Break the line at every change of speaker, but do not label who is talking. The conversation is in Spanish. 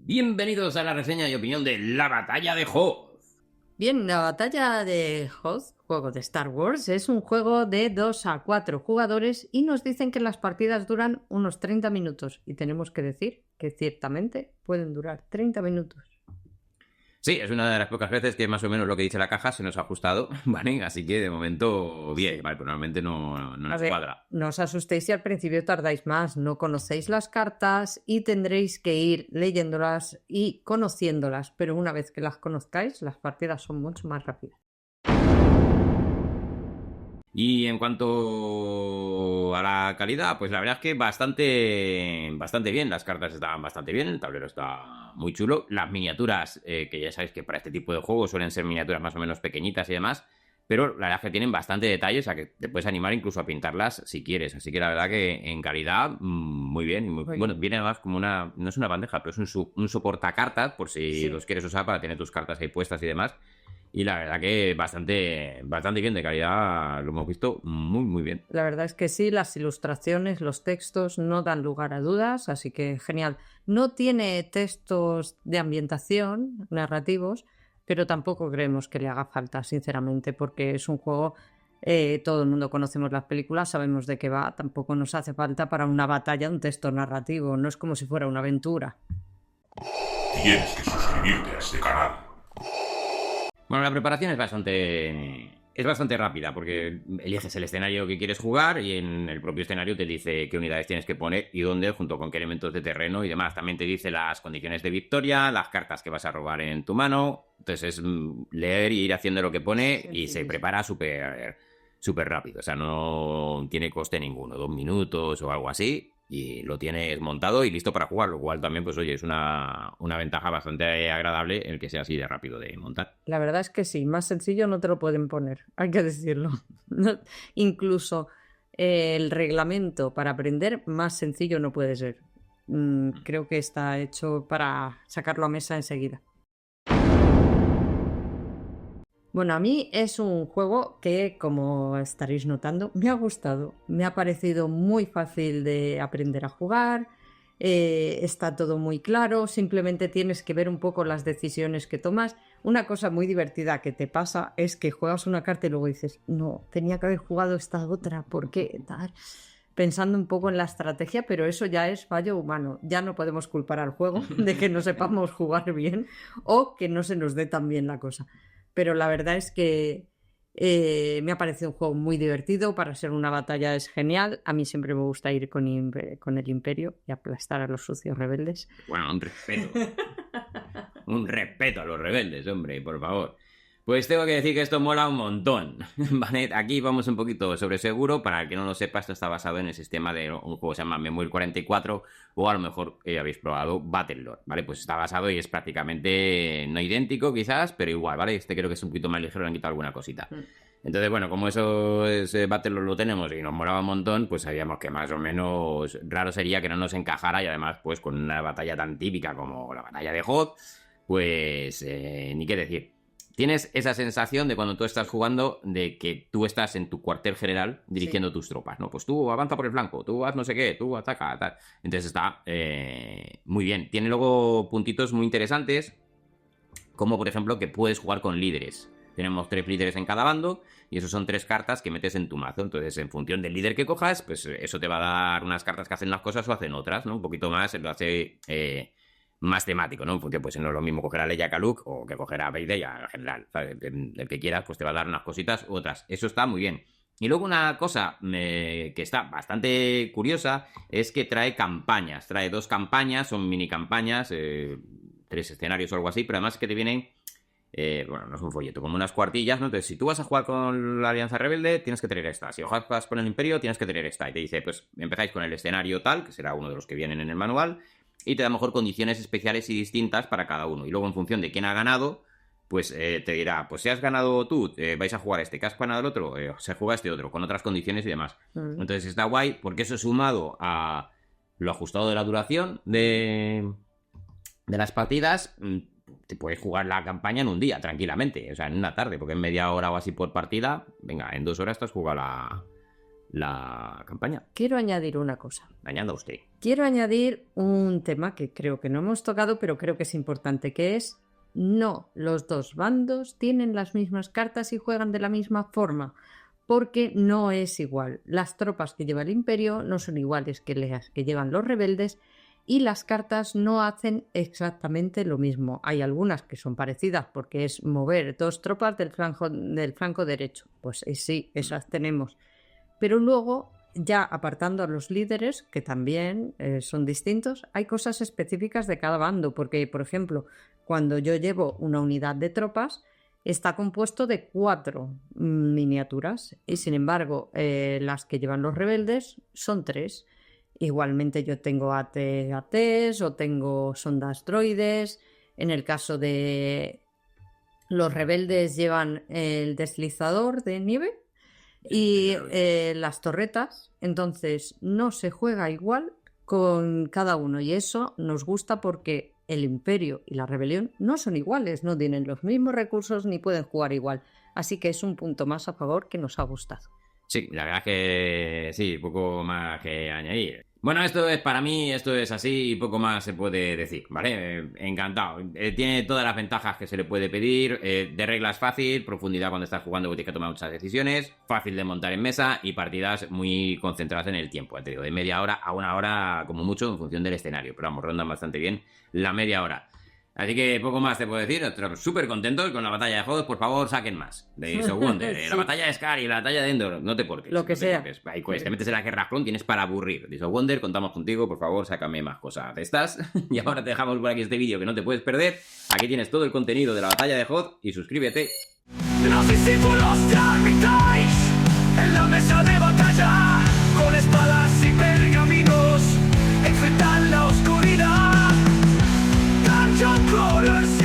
Bienvenidos a la reseña y opinión de La Batalla de Hoth.
Bien, la batalla de Hoth, juego de Star Wars, es un juego de 2 a 4 jugadores y nos dicen que las partidas duran unos 30 minutos. Y tenemos que decir que ciertamente pueden durar 30 minutos.
Sí, es una de las pocas veces que más o menos lo que dice la caja se nos ha ajustado, ¿vale? Así que de momento bien, vale, pero normalmente no nos cuadra.
No os asustéis si al principio tardáis más, no conocéis las cartas y tendréis que ir leyéndolas y conociéndolas, pero una vez que las conozcáis, las partidas son mucho más rápidas.
Y en cuanto a la calidad, pues la verdad es que bastante bien. Las cartas estaban bastante bien, el tablero está muy chulo. Las miniaturas, que ya sabéis que para este tipo de juegos suelen ser miniaturas más o menos pequeñitas y demás, pero la verdad es que tienen bastante detalle, o sea que te puedes animar incluso a pintarlas si quieres. Así que la verdad que en calidad, muy bien. Bueno, viene además como una, no es una bandeja, pero es un soportacartas por si los quieres usar para tener tus cartas ahí puestas y demás. Y la verdad que bastante bien de calidad, lo hemos visto muy bien.
La verdad es que sí, las ilustraciones, los textos no dan lugar a dudas, así que genial. No tiene textos de ambientación narrativos, pero tampoco creemos que le haga falta, sinceramente, porque es un juego, todo el mundo conocemos las películas, sabemos de qué va, tampoco nos hace falta para una batalla un texto narrativo, no es como si fuera una aventura.
Tienes que suscribirte a este canal.
Bueno, la preparación es bastante rápida porque eliges el escenario que quieres jugar y en el propio escenario te dice qué unidades tienes que poner y dónde, junto con qué elementos de terreno y demás. También te dice las condiciones de victoria, las cartas que vas a robar en tu mano. Entonces es leer y ir haciendo lo que pone y se prepara súper rápido. O sea, no tiene coste ninguno, 2 minutos o algo así. Y lo tienes montado y listo para jugar, lo cual también, pues oye, es una ventaja bastante agradable el que sea así de rápido de montar.
La verdad es que sí, más sencillo no te lo pueden poner, hay que decirlo. Incluso el reglamento para aprender más sencillo no puede ser. Creo que está hecho para sacarlo a mesa enseguida. Bueno, a mí es un juego que, como estaréis notando, me ha gustado. Me ha parecido muy fácil de aprender a jugar. Está todo muy claro. Simplemente tienes que ver un poco las decisiones que tomas. Una cosa muy divertida que te pasa es que juegas una carta y luego dices, no, tenía que haber jugado esta otra. ¿Por qué? Tal. Pensando un poco en la estrategia, pero eso ya es fallo humano. Ya no podemos culpar al juego de que no sepamos jugar bien o que no se nos dé tan bien la cosa. Pero la verdad es que me ha parecido un juego muy divertido. Para ser una batalla es genial. A mí siempre me gusta ir con el Imperio y aplastar a los sucios rebeldes.
Bueno, un respeto. Un respeto a los rebeldes, hombre, por favor. Pues tengo que decir que esto mola un montón, ¿vale? Aquí vamos un poquito sobre seguro. Para el que no lo sepa, esto está basado en el sistema de un juego que se llama Memoir 44, o a lo mejor habéis probado Battlelore, ¿vale? Pues está basado y es prácticamente no idéntico quizás, pero igual, ¿vale? Este creo que es un poquito más ligero, le han quitado alguna cosita. Entonces, bueno, como eso es Battlelore lo tenemos y nos molaba un montón, pues sabíamos que más o menos raro sería que no nos encajara, y además, pues con una batalla tan típica como la batalla de Hoth, pues ni qué decir. Tienes esa sensación de cuando tú estás jugando de que tú estás en tu cuartel general dirigiendo tus tropas, ¿no? Pues tú avanza por el flanco, tú haz no sé qué, tú ataca, tal. Entonces está muy bien. Tiene luego puntitos muy interesantes, como por ejemplo que puedes jugar con líderes. Tenemos 3 líderes en cada bando y esos son 3 cartas que metes en tu mazo. Entonces, en función del líder que cojas, pues eso te va a dar unas cartas que hacen unas cosas o hacen otras, ¿no? Un poquito más, lo hace más temático, ¿no? En función, pues no es lo mismo coger a Leia Kaluk o que coger a Vader, ya en general, ¿sabes? El que quieras, pues te va a dar unas cositas u otras. Eso está muy bien. Y luego una cosa que está bastante curiosa es que trae campañas. Trae 2 campañas, son mini campañas, 3 escenarios o algo así, pero además que te vienen, bueno, no es un folleto, como unas cuartillas, ¿no? Entonces, si tú vas a jugar con la Alianza Rebelde, tienes que tener esta. Si juegas con el Imperio, tienes que tener esta. Y te dice, pues empezáis con el escenario tal, que será uno de los que vienen en el manual, y te da mejor condiciones especiales y distintas para cada uno. Y luego, en función de quién ha ganado, pues te dirá, pues si has ganado tú, vais a jugar este, que has ganado el otro, se juega este otro, con otras condiciones y demás. Entonces está guay, porque eso sumado a lo ajustado de la duración de las partidas, te puedes jugar la campaña en un día, tranquilamente. O sea, en una tarde, porque en media hora o así por partida, venga, en 2 horas te has jugado la campaña.
Quiero añadir una cosa.
Añada usted.
Quiero añadir un tema que creo que no hemos tocado, pero creo que es importante, que es no los dos bandos tienen las mismas cartas y juegan de la misma forma, porque no es igual. Las tropas que lleva el Imperio no son iguales que las que llevan los rebeldes y las cartas no hacen exactamente lo mismo. Hay algunas que son parecidas porque es mover 2 tropas del flanco derecho. Pues sí, esas tenemos. Pero luego, ya apartando a los líderes, que también son distintos, hay cosas específicas de cada bando, porque, por ejemplo, cuando yo llevo una unidad de tropas, está compuesto de 4 miniaturas y, sin embargo, las que llevan los rebeldes son 3. Igualmente yo tengo AT-ATs o tengo sondas droides. En el caso de los rebeldes llevan el deslizador de nieve y las torretas. Entonces no se juega igual con cada uno y eso nos gusta porque el Imperio y la Rebelión no son iguales, no tienen los mismos recursos ni pueden jugar igual. Así que es un punto más a favor que nos ha gustado.
Sí, la verdad es que sí, poco más que añadir. Bueno, esto es para mí, esto es así y poco más se puede decir, ¿vale? Encantado. Tiene todas las ventajas que se le puede pedir. De reglas fácil, profundidad cuando estás jugando porque tienes que tomar muchas decisiones, fácil de montar en mesa y partidas muy concentradas en el tiempo. Te digo, de media hora a 1 hora como mucho en función del escenario. Pero vamos, rondan bastante bien la media hora. Así que poco más te puedo decir. Estamos súper contentos con la batalla de Hoth. Por favor, saquen más. De Days of Wonder,
Sí.
La batalla de Scar y la batalla de Endor. No te porques.
Lo que
no te
sea.
porques. Ahí, pues, te metes en la guerra clon, tienes para aburrir. Days of Wonder, contamos contigo. Por favor, sácame más cosas de estas. Y ahora te dejamos por aquí este vídeo que no te puedes perder. Aquí tienes todo el contenido de la batalla de Hoth. Y suscríbete.
Los discípulos de Armitage en la mesa de batalla, con espadas y pergaminos, enfrentan la oscuridad. Dungeon Crawlers